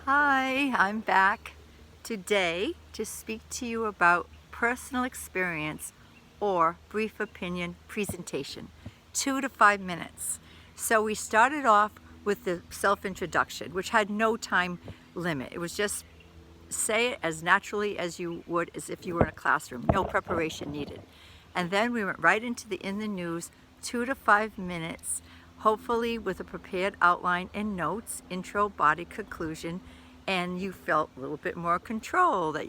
Hi, I'm back today to speak to you about personal experience or brief opinion presentation, 2 to 5 minutes. So we started off with the self-introduction, which had no time limit. It was just say it as naturally as you would as if you were in a classroom, no preparation needed. And then we went right into the in the news, 2 to 5 minutes, hopefully with a prepared outline and notes, intro, body, conclusion, and you felt a little bit more control that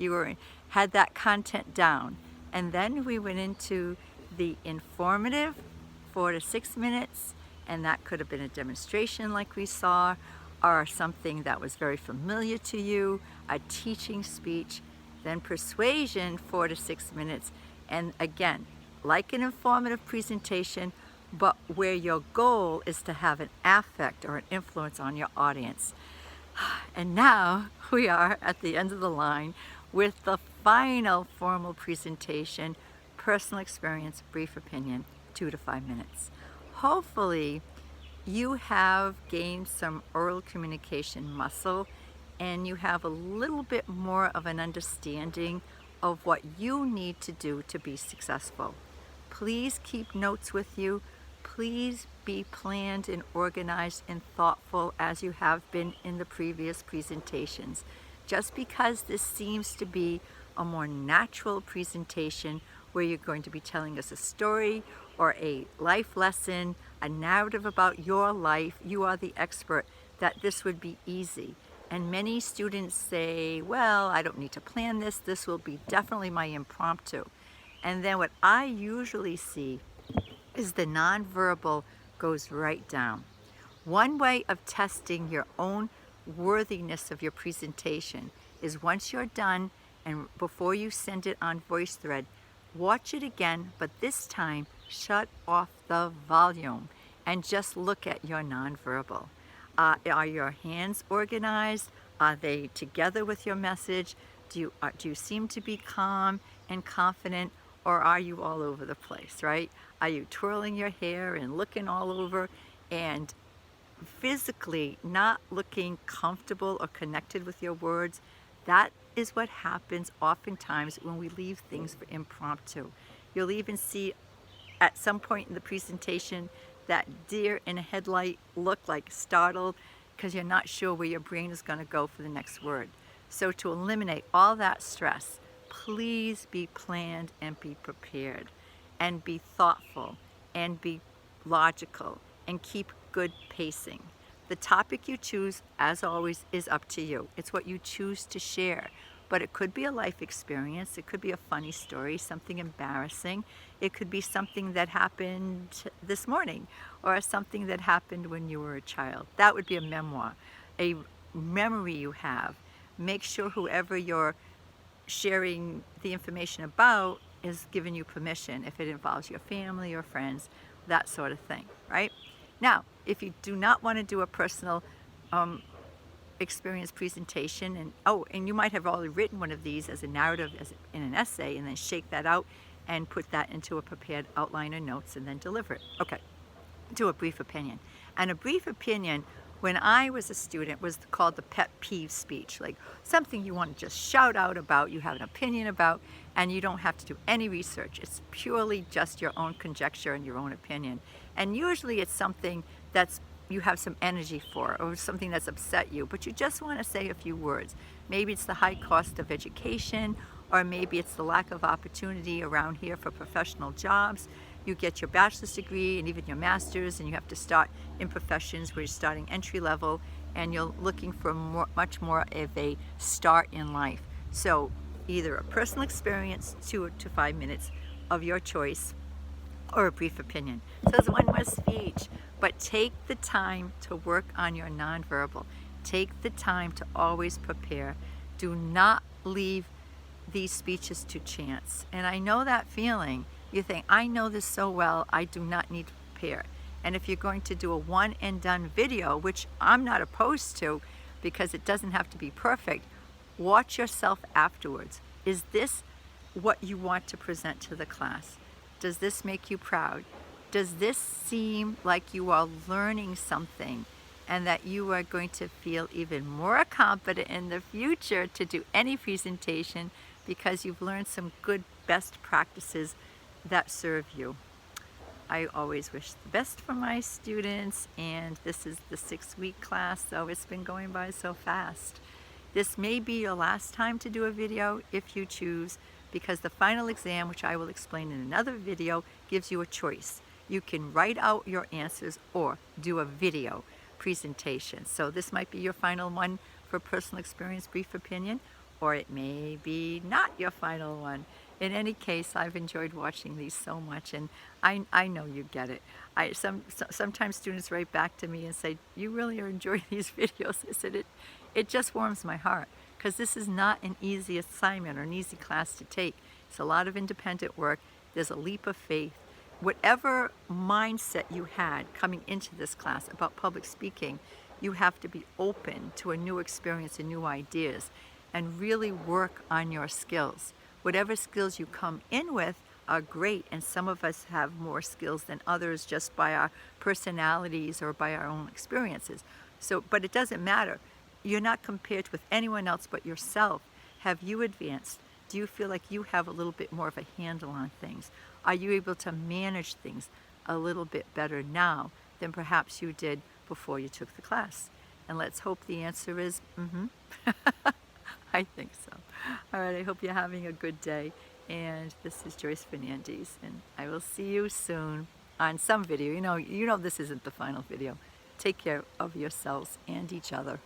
had that content down. And then we went into the informative, 4 to 6 minutes, and that could have been a demonstration like we saw, or something that was very familiar to you, a teaching speech. Then persuasion, 4 to 6 minutes, and again, like an informative presentation, but where your goal is to have an affect or an influence on your audience. And now we are at the end of the line with the final formal presentation, personal experience, brief opinion, 2 to 5 minutes. Hopefully you have gained some oral communication muscle and you have a little bit more of an understanding of what you need to do to be successful. Please keep notes with you. Please be planned and organized and thoughtful as you have been in the previous presentations. Just because this seems to be a more natural presentation where you're going to be telling us a story or a life lesson, a narrative about your life, you are the expert, that this would be easy. And many students say, well, I don't need to plan this. This will be definitely my impromptu. And then what I usually see is the nonverbal goes right down. One way of testing your own worthiness of your presentation is once you're done and before you send it on VoiceThread, watch it again, but this time shut off the volume and just look at your nonverbal. Are your hands organized? Are they together with your message? Do you seem to be calm and confident, or are you all over the place, right? Are you twirling your hair and looking all over and physically not looking comfortable or connected with your words? That is what happens oftentimes when we leave things for impromptu. You'll even see at some point in the presentation that deer in a headlight look, like startled, because you're not sure where your brain is going to go for the next word. So to eliminate all that stress, please be planned and be prepared and be thoughtful and be logical and keep good pacing. The topic you choose, as always, is up to you. It's what you choose to share. But it could be a life experience, it could be a funny story, something embarrassing, it could be something that happened this morning, or something that happened when you were a child. That would be a memoir, a memory you have. Make sure whoever you're sharing the information about is giving you permission, if it involves your family or friends, that sort of thing, right? Now, if you do not want to do a personal experience presentation, and you might have already written one of these as a narrative, in an essay, and then shake that out and put that into a prepared outline or notes and then deliver it. Okay, do a brief opinion. And a brief opinion, when I was a student, was called the pet peeve speech, like something you want to just shout out about, you have an opinion about, and you don't have to do any research. It's purely just your own conjecture and your own opinion. And usually it's something that's you have some energy for, or something that's upset you, but you just want to say a few words. Maybe it's the high cost of education, or maybe it's the lack of opportunity around here for professional jobs. You get your bachelor's degree and even your master's, and you have to start in professions where you're starting entry level and you're looking for much more of a start in life. So either a personal experience, 2 to 5 minutes of your choice, or a brief opinion. So it's one more speech, but take the time to work on your nonverbal. Take the time to always prepare. Do not leave these speeches to chance. And I know that feeling. You think, I know this so well, I do not need to prepare. And if you're going to do a one and done video, which I'm not opposed to because it doesn't have to be perfect, watch yourself afterwards. Is this what you want to present to the class? Does this make you proud? Does this seem like you are learning something and that you are going to feel even more confident in the future to do any presentation because you've learned some good best practices that serve you. I always wish the best for my students, and this is the 6-week class, so it's been going by so fast. This may be your last time to do a video if you choose, because the final exam, which I will explain in another video, gives you a choice. You can write out your answers or do a video presentation. So this might be your final one for personal experience, brief opinion, or it may be not your final one. In any case, I've enjoyed watching these so much, and I know you get it. Sometimes students write back to me and say, "You really are enjoying these videos." I said, it just warms my heart, because this is not an easy assignment or an easy class to take. It's a lot of independent work. There's a leap of faith. Whatever mindset you had coming into this class about public speaking, you have to be open to a new experience and new ideas, and really work on your skills. Whatever skills you come in with are great, and some of us have more skills than others just by our personalities or by our own experiences. But it doesn't matter. You're not compared with anyone else but yourself. Have you advanced? Do you feel like you have a little bit more of a handle on things? Are you able to manage things a little bit better now than perhaps you did before you took the class? And let's hope the answer is I think so. All right, I hope you're having a good day. And this is Joyce Fernandez, and I will see you soon on some video. You know this isn't the final video. Take care of yourselves and each other.